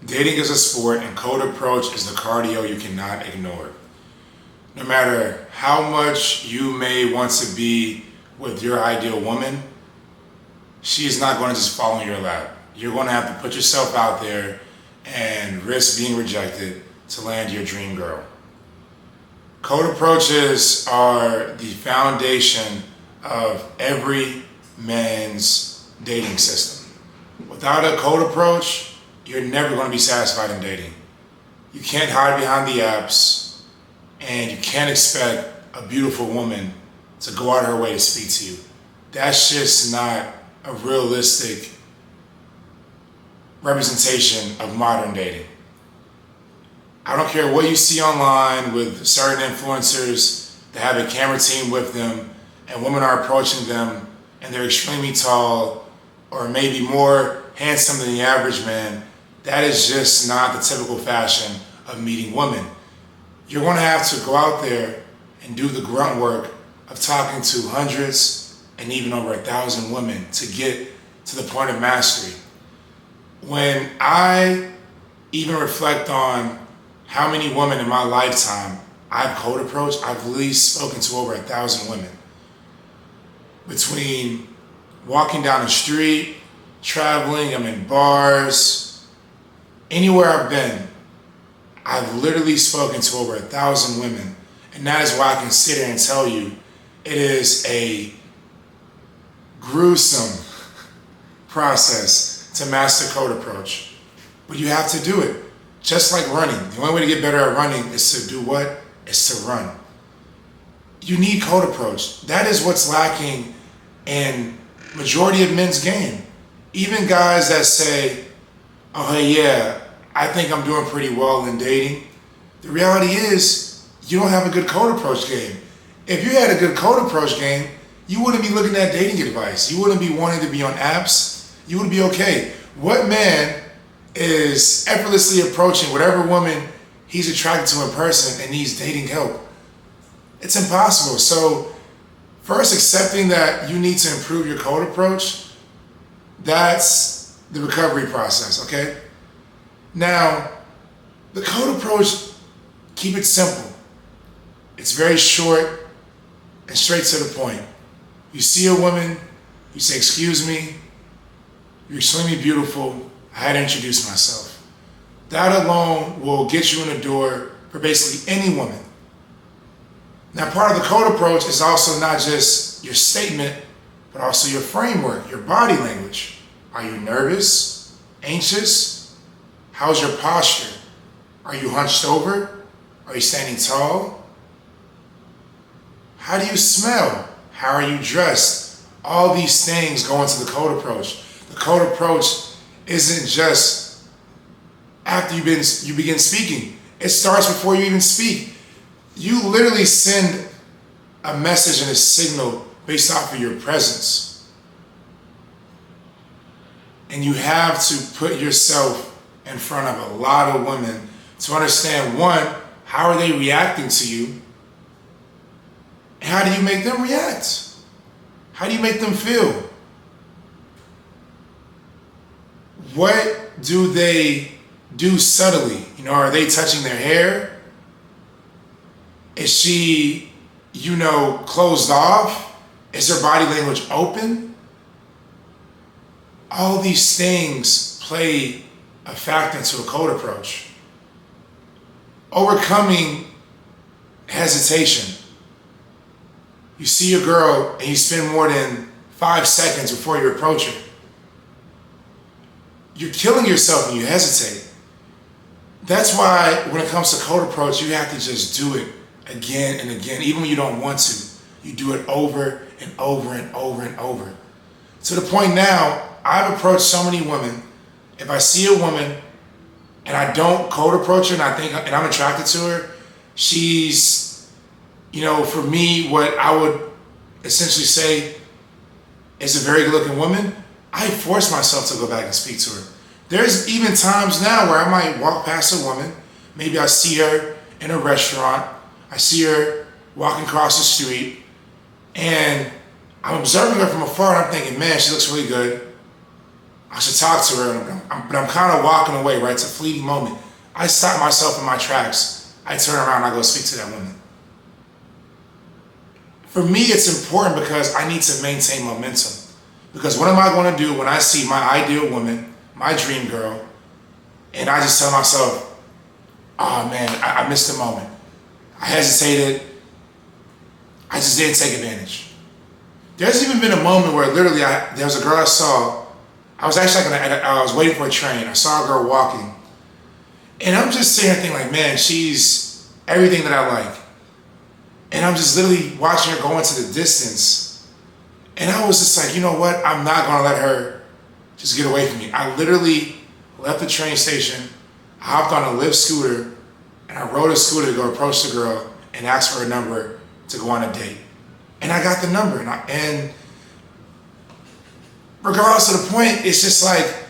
Dating is a sport and code approach is the cardio you cannot ignore. No matter how much you may want to be with your ideal woman, she is not going to just fall in your lap. You're going to have to put yourself out there and risk being rejected to land your dream girl. Code approaches are the foundation of every man's dating system. Without a code approach, you're never going to be satisfied in dating. You can't hide behind the apps, and you can't expect a beautiful woman to go out of her way to speak to you. That's just not a realistic representation of modern dating. I don't care what you see online with certain influencers that have a camera team with them and women are approaching them and they're extremely tall or maybe more handsome than the average man. That is just not the typical fashion of meeting women. You're going to have to go out there and do the grunt work of talking to hundreds and even over 1,000 women to get to the point of mastery. When I even reflect on how many women in my lifetime I've code approached, I've at least spoken to over 1,000 women. Between walking down the street, traveling, I'm in bars, anywhere I've been, I've literally spoken to over 1,000 women. And that is why I can sit here and tell you it is a gruesome process to master code approach. But you have to do it. Just like running. The only way to get better at running is to do what? Is to run. You need code approach. That is what's lacking in majority of men's game. Even guys that say, oh hey, yeah, I think I'm doing pretty well in dating. The reality is you don't have a good code approach game. If you had a good code approach game, you wouldn't be looking at dating advice. You wouldn't be wanting to be on apps. You would be okay. What man is effortlessly approaching whatever woman he's attracted to in person and needs dating help? It's impossible. So first, accepting that you need to improve your code approach, that's the recovery process, okay? Now, the code approach, keep it simple. It's very short and straight to the point. You see a woman, you say, excuse me, you're extremely beautiful, I had to introduce myself. That alone will get you in the door for basically any woman. Now, part of the code approach is also not just your statement, but also your framework, your body language. Are you nervous, anxious? How's your posture? Are you hunched over? Are you standing tall? How do you smell? How are you dressed? All these things go into the code approach. The code approach isn't just after you begin speaking. It starts before you even speak. You literally send a message and a signal based off of your presence. And you have to put yourself in front of a lot of women to understand, one, how are they reacting to you? And how do you make them react? How do you make them feel? What do they do subtly? Are they touching their hair? Is she, closed off? Is her body language open? All these things play a factor into a code approach. Overcoming hesitation. You see a girl and you spend more than 5 seconds before you approach her. You're killing yourself when you hesitate. That's why when it comes to code approach, you have to just do it again and again, even when you don't want to. You do it over and over and over and over. To the point now, I've approached so many women. If I see a woman and I don't code approach her and I'm attracted to her, she's, for me, what I would essentially say is a very good looking woman. I force myself to go back and speak to her. There's even times now where I might walk past a woman. Maybe I see her in a restaurant. I see her walking across the street and I'm observing her from afar and I'm thinking, man, she looks really good. I should talk to her, but I'm kind of walking away, right? It's a fleeting moment. I stop myself in my tracks. I turn around and I go speak to that woman. For me, it's important because I need to maintain momentum. Because what am I going to do when I see my ideal woman, my dream girl, and I just tell myself, oh man, I missed the moment. I hesitated. I just didn't take advantage. There's even been a moment where literally there was a girl I saw. I was actually I was waiting for a train. I saw a girl walking. And I'm just sitting here thinking like, man, she's everything that I like. And I'm just literally watching her go into the distance. And I was just like, you know what? I'm not gonna let her just get away from me. I literally left the train station, I hopped on a Lyft scooter, and I rode a scooter to go approach the girl and ask for her number to go on a date. And I got the number. And regardless of the point, it's just like,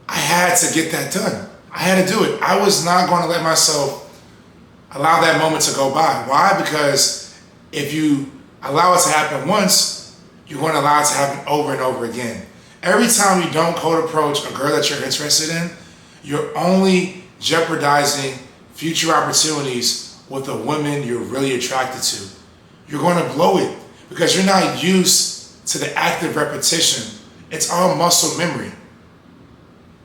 I had to get that done. I had to do it. I was not going to let myself allow that moment to go by. Why? Because if you allow it to happen once, you're going to allow it to happen over and over again. Every time you don't cold approach a girl that you're interested in, you're only jeopardizing future opportunities with a woman you're really attracted to. You're going to blow it because you're not used to the active repetition. It's all muscle memory.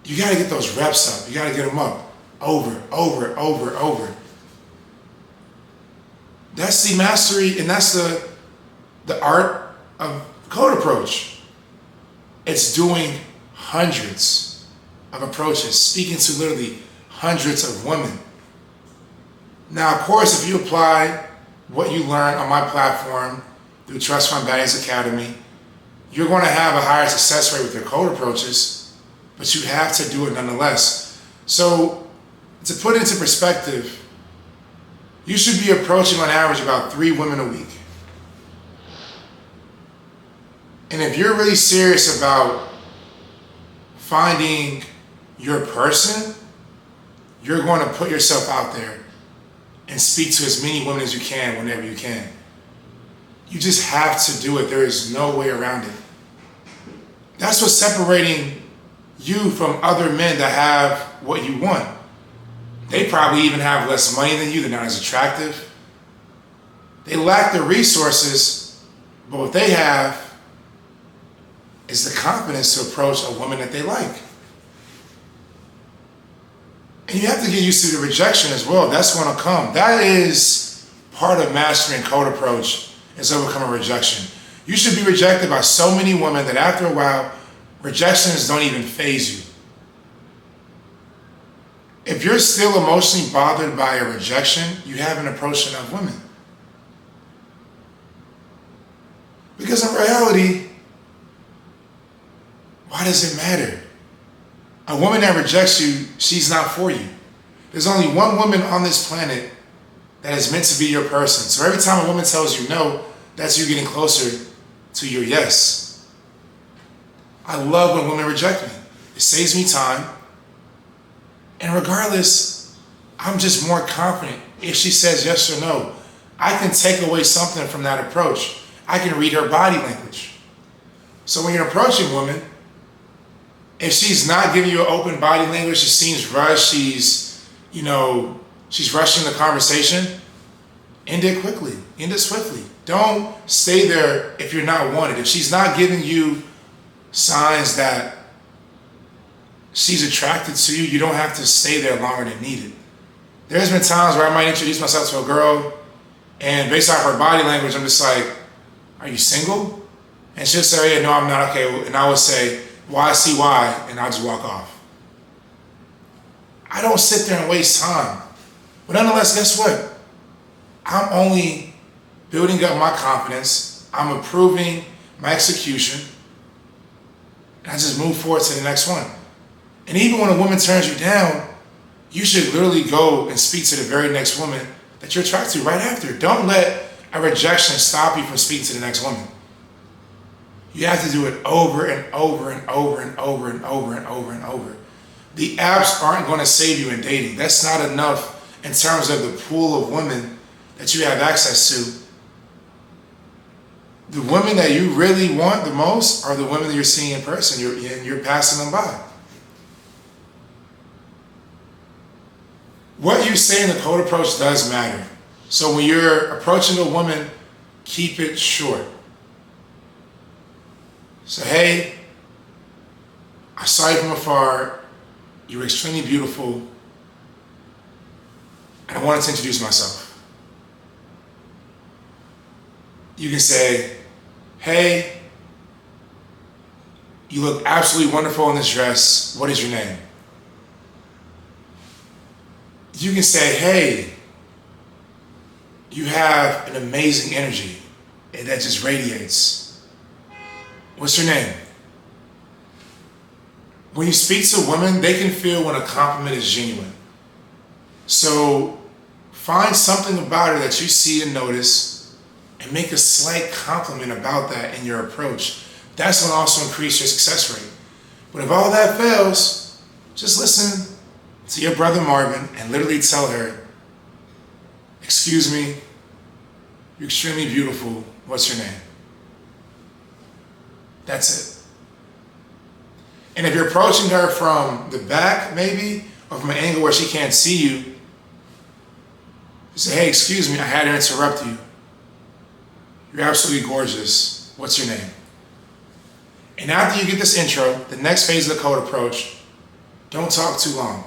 You got to get those reps up. You got to get them up over. That's the mastery, and that's the art of code approach. It's doing hundreds of approaches, speaking to literally hundreds of women. Now, of course, if you apply what you learn on my platform through Trust Fund Baddies Academy, you're going to have a higher success rate with your code approaches, but you have to do it nonetheless. So, to put it into perspective, you should be approaching on average about 3 women a week. And if you're really serious about finding your person, you're going to put yourself out there and speak to as many women as you can whenever you can. You just have to do it. There is no way around it. That's what's separating you from other men that have what you want. They probably even have less money than you. They're not as attractive. They lack the resources, but what they have is the confidence to approach a woman that they like. And you have to get used to the rejection as well. That's going to come. That is part of mastering code approach, is overcoming rejection. You should be rejected by so many women that after a while, rejections don't even faze you. If you're still emotionally bothered by a rejection, you haven't approached enough women. Because in reality, why does it matter? A woman that rejects you, she's not for you. There's only one woman on this planet that is meant to be your person. So every time a woman tells you no, that's you getting closer to your yes. I love when women reject me. It saves me time. And regardless, I'm just more confident. If she says yes or no, I can take away something from that approach. I can read her body language. So when you're approaching a woman, if she's not giving you an open body language, she seems rushed, she's rushing the conversation, end it quickly, end it swiftly. Don't stay there if you're not wanted. If she's not giving you signs that she's attracted to you, you don't have to stay there longer than needed. There's been times where I might introduce myself to a girl, and based off her body language, I'm just like, are you single? And she'll say, yeah, no, I'm not, okay. And I would say, well, I see why, and I'll just walk off. I don't sit there and waste time. But nonetheless, guess what? I'm only building up my confidence. I'm improving my execution. And I just move forward to the next one. And even when a woman turns you down, you should literally go and speak to the very next woman that you're attracted to right after. Don't let a rejection stop you from speaking to the next woman. You have to do it over and over and over and over and over and over and over. The apps aren't going to save you in dating. That's not enough in terms of the pool of women that you have access to. The women that you really want the most are the women that you're seeing in person. You're passing them by. What you say in the code approach does matter. So when you're approaching a woman, keep it short. So, hey, I saw you from afar. You were extremely beautiful. And I wanted to introduce myself. You can say, hey, you look absolutely wonderful in this dress. What is your name? You can say, hey, you have an amazing energy that just radiates. What's your name? When you speak to women, they can feel when a compliment is genuine. So find something about her that you see and notice and make a slight compliment about that in your approach. That's going to also increase your success rate. But if all that fails, just listen to your brother Marvin and literally tell her, excuse me, you're extremely beautiful. What's your name? That's it. And if you're approaching her from the back, maybe, or from an angle where she can't see you, you say, hey, excuse me, I had to interrupt you. You're absolutely gorgeous. What's your name? And after you get this intro, the next phase of the code approach, don't talk too long.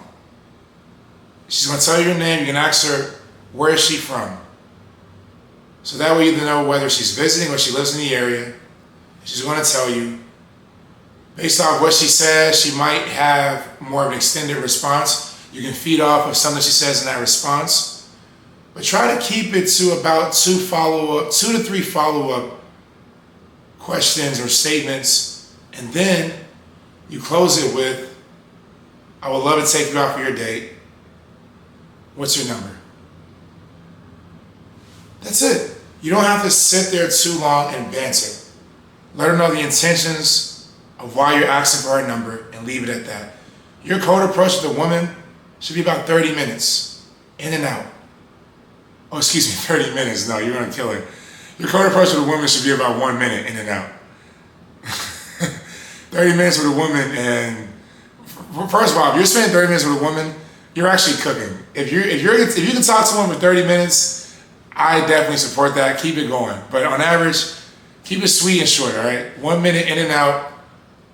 She's going to tell you your name. You can ask her, where is she from? So that way you know whether she's visiting or she lives in the area. She's going to tell you. Based off what she says, she might have more of an extended response. You can feed off of something she says in that response. But try to keep it to about 2 to 3 follow-up questions or statements. And then you close it with, I would love to take you out for your date. What's your number? That's it. You don't have to sit there too long and banter. Let her know the intentions of why you're asking for her number and leave it at that. Your code approach to the woman should be about 30 minutes, in and out. Oh, excuse me, 30 minutes. No, you're going to kill it. Your code approach to the woman should be about 1 minute, in and out. 30 minutes with a woman, and first of all, if you're spending 30 minutes with a woman, you're actually cooking. If you can talk to one for 30 minutes, I definitely support that. Keep it going. But on average, keep it sweet and short, all right? 1 minute in and out,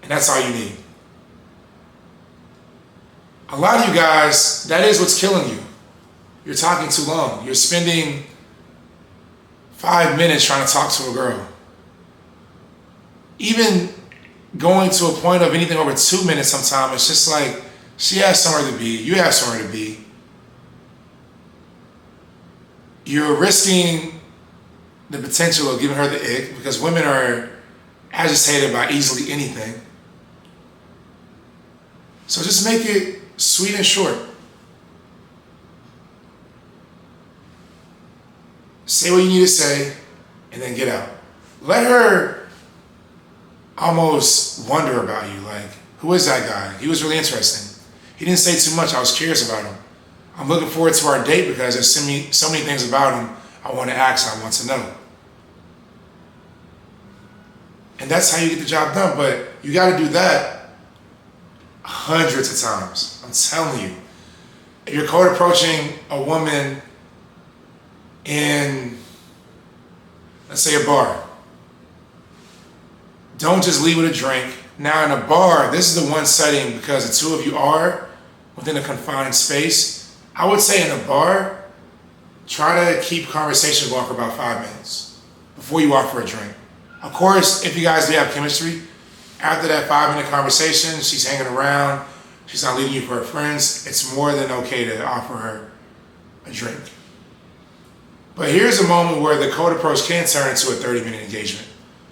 and that's all you need. A lot of you guys, that is what's killing you. You're talking too long. You're spending 5 minutes trying to talk to a girl. Even going to a point of anything over 2 minutes sometimes, it's just like, she has somewhere to be, you have somewhere to be. You're risking the potential of giving her the ick because women are agitated by easily anything. So just make it sweet and short. Say what you need to say and then get out. Let her almost wonder about you. Like, who is that guy? He was really interesting. He didn't say too much. I was curious about him. I'm looking forward to our date because there's so many things about him I want to ask, I want to know. And that's how you get the job done. But you got to do that hundreds of times. I'm telling you. If you're code approaching a woman in, let's say, a bar, don't just leave with a drink. Now in a bar, this is the one setting because the two of you are within a confined space. I would say in a bar, try to keep conversation going for about 5 minutes before you offer a drink. Of course, if you guys do have chemistry, after that 5-minute conversation, she's hanging around, she's not leaving you for her friends, it's more than okay to offer her a drink. But here's a moment where the code approach can turn into a 30-minute engagement.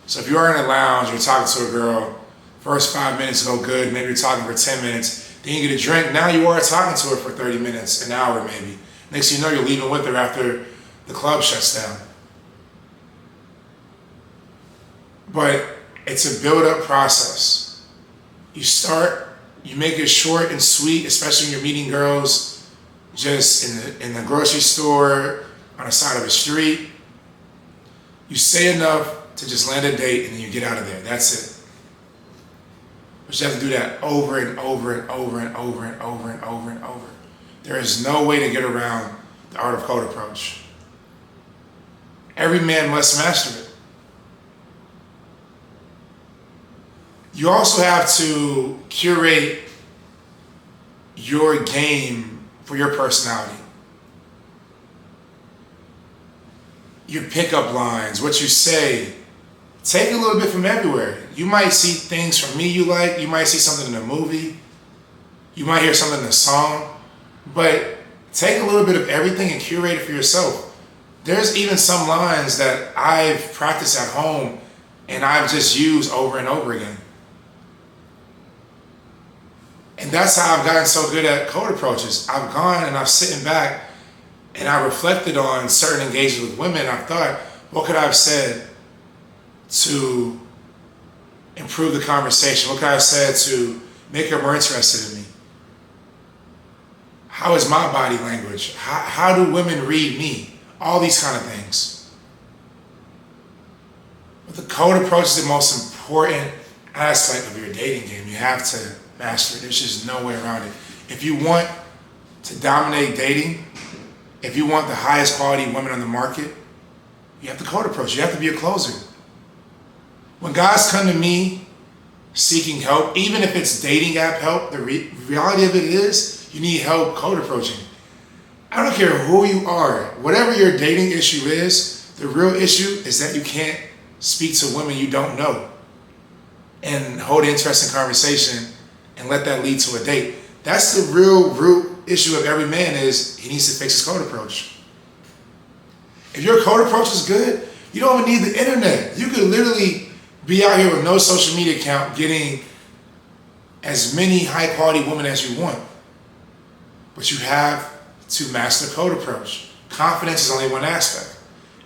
So if you are in a lounge, you're talking to a girl, first 5 minutes go good, maybe you're talking for 10 minutes, then you get a drink, now you are talking to her for 30 minutes, an hour maybe. Next thing you know, you're leaving with her after the club shuts down. But it's a build-up process. You make it short and sweet, especially when you're meeting girls just in the grocery store, on the side of the street. You say enough to just land a date and then you get out of there. That's it. But you have to do that over and over and over and over and over and over and over. There is no way to get around the art of cold approach. Every man must master it. You also have to curate your game for your personality. Your pickup lines, what you say, take a little bit from everywhere. You might see things from me you like, you might see something in a movie, you might hear something in a song, but take a little bit of everything and curate it for yourself. There's even some lines that I've practiced at home and I've just used over and over again. And that's how I've gotten so good at code approaches. I've gone and I've sitting back and I reflected on certain engagements with women. I thought, what could I have said to improve the conversation? What could I have said to make her more interested in me? How is my body language? How do women read me? All these kind of things. But the code approach is the most important aspect of your dating game. You have to master it. There's just no way around it. If you want to dominate dating, if you want the highest quality women on the market, you have to code approach. You have to be a closer. When guys come to me seeking help, even if it's dating app help, the reality of it is you need help code approaching. I don't care who you are. Whatever your dating issue is, the real issue is that you can't speak to women you don't know and hold an interesting conversation and let that lead to a date. That's the real root issue of every man, is he needs to fix his code approach. If your code approach is good, you don't even need the internet. You could literally be out here with no social media account getting as many high quality women as you want. But you have to master the code approach. Confidence is only one aspect.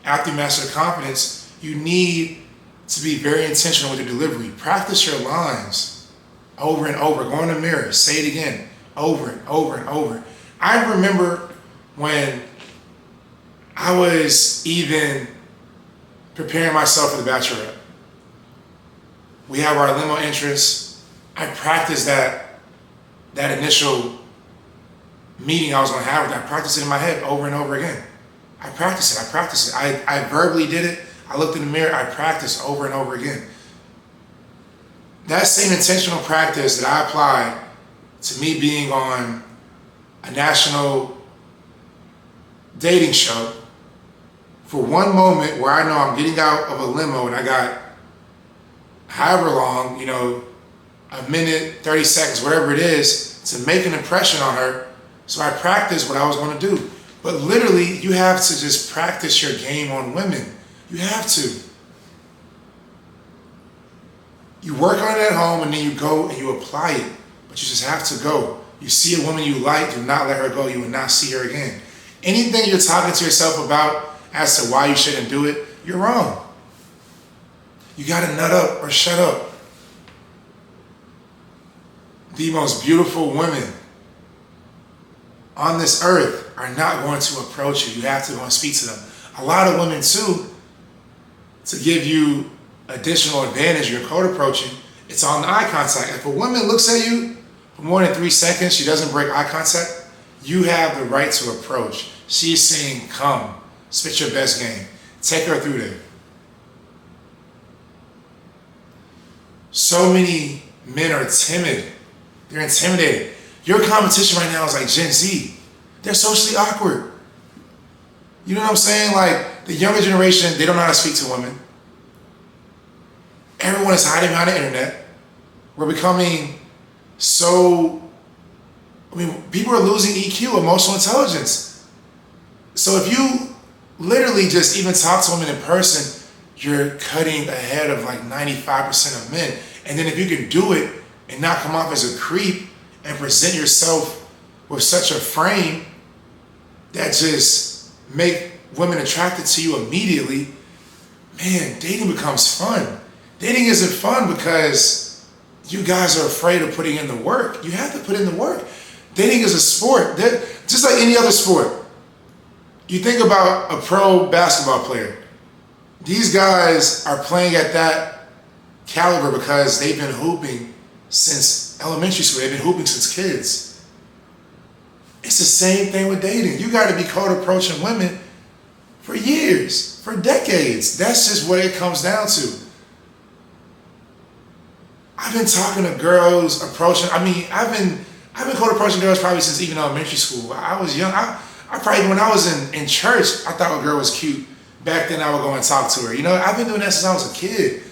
After you master the confidence, you need to be very intentional with your delivery. Practice your lines over and over. Go in the mirror, say it again, over and over and over. I remember when I was even preparing myself for the Bachelorette. We have our limo entrance. I practiced that initial meeting I was going to have with her. I practiced it in my head over and over again. I practiced it. I verbally did it. I looked in the mirror. I practiced over and over again. That same intentional practice that I applied to me being on a national dating show, for one moment where I know I'm getting out of a limo and I got however long, a minute, 30 seconds, whatever it is, to make an impression on her. So I practiced what I was going to do. But literally, you have to just practice your game on women. You have to. You work on it at home and then you go and you apply it. But you just have to go. You see a woman you like, do not let her go. You will not see her again. Anything you're talking to yourself about as to why you shouldn't do it, you're wrong. You got to nut up or shut up. The most beautiful women on this earth are not going to approach you. You have to go and speak to them. A lot of women too, to give you additional advantage, you're code approaching, it's on the eye contact. If a woman looks at you for more than 3 seconds, she doesn't break eye contact, you have the right to approach. She's saying, come, spit your best game. Take her through there. So many men are timid. They're intimidated. Your competition right now is like Gen Z. They're socially awkward. You know what I'm saying? Like, the younger generation, they don't know how to speak to women. Everyone is hiding behind the internet. We're becoming people are losing EQ, emotional intelligence. So if you literally just even talk to women in person, you're cutting ahead of like 95% of men. And then if you can do it and not come off as a creep and present yourself with such a frame that just make women attracted to you immediately, man, dating becomes fun. Dating isn't fun because you guys are afraid of putting in the work. You have to put in the work. Dating is a sport. Just like any other sport. You think about a pro basketball player. these guys are playing at that caliber because they've been hooping since elementary school. They've been hooping since kids. It's the same thing with dating. You got to be cold approaching women for years, for decades. That's just what it comes down to. I've been talking to girls approaching. I've been cold approaching girls probably since even elementary school. I was young. I probably, when I was in church, I thought a girl was cute. Back then I would go and talk to her. You know, I've been doing that since I was a kid.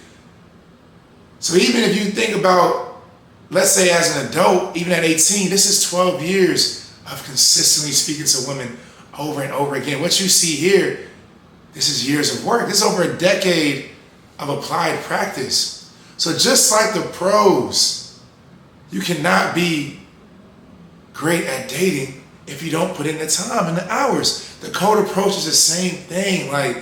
So even if you think about, let's say as an adult, even at 18, this is 12 years of consistently speaking to women over and over again. What you see here, this is years of work. This is over a decade of applied practice. So just like the pros, you cannot be great at dating if you don't put in the time and the hours. The cold approach is the same thing. Like,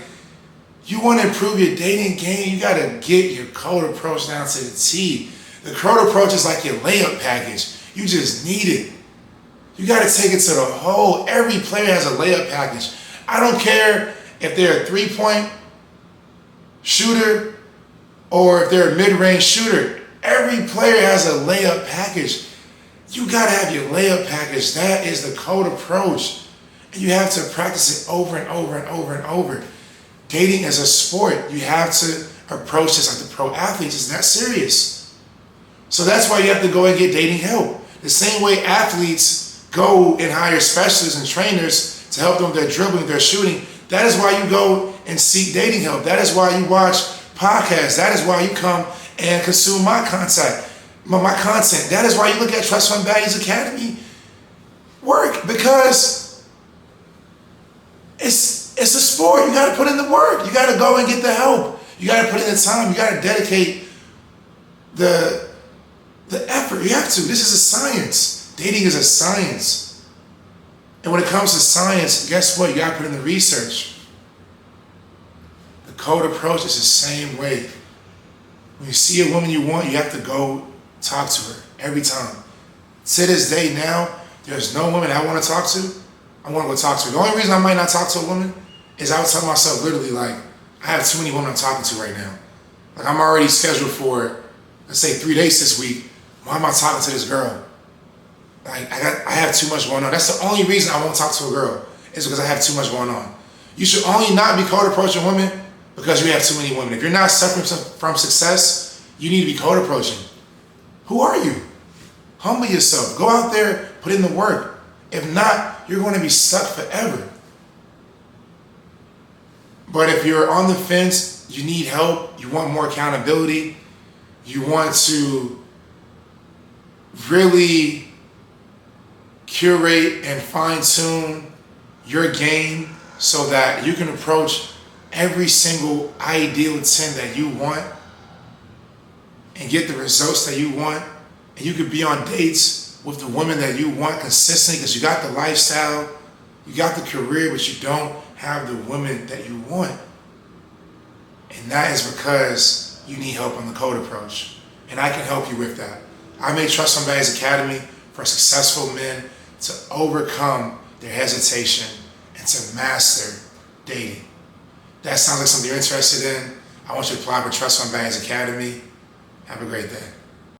you want to improve your dating game, you got to get your cold approach down to the T. The cold approach is like your layup package. You just need it. You got to take it to the hole. Every player has a layup package. I don't care if they're a three-point shooter or if they're a mid-range shooter. Every player has a layup package. You got to have your layup package. That is the cold approach. And you have to practice it over and over and over and over. Dating is a sport. You have to approach this like the pro athletes. It's that serious. So that's why you have to go and get dating help. The same way athletes go and hire specialists and trainers to help them with their dribbling, their shooting. That is why you go and seek dating help. That is why you watch podcasts. That is why you come and consume my content. That is why you look at Trust Fund Baddies Academy work, because it's a sport. You got to put in the work. You got to go and get the help. You got to put in the time. You got to dedicate the effort. You have to. This is a science. Dating is a science. And when it comes to science, guess what? You got to put in the research. The cold approach is the same way. When you see a woman you want, you have to go talk to her every time. To this day now, there's no woman I want to talk to. I want to go talk to her. The only reason I might not talk to a woman is I would tell myself literally, like, I have too many women I'm talking to right now. Like, I'm already scheduled for, let's say, 3 dates this week. Why am I talking to this girl? Like, I have too much going on. That's the only reason I won't talk to a girl, is because I have too much going on. You should only not be cold approaching women because you have too many women. If you're not suffering from success, you need to be cold approaching. Who are you? Humble yourself. Go out there, put in the work. If not, you're going to be stuck forever. But if you're on the fence, you need help, you want more accountability, you want to really curate and fine-tune your game so that you can approach every single ideal 10 that you want and get the results that you want, and you could be on dates with the women that you want consistently because you got the lifestyle, you got the career, but you don't have the women that you want. And that is because you need help on the code approach. And I can help you with that. I made Trust Fund Baddies Academy for successful men to overcome their hesitation and to master dating. That sounds like something you're interested in. I want you to apply for Trust Fund Baddies Academy. Have a great day.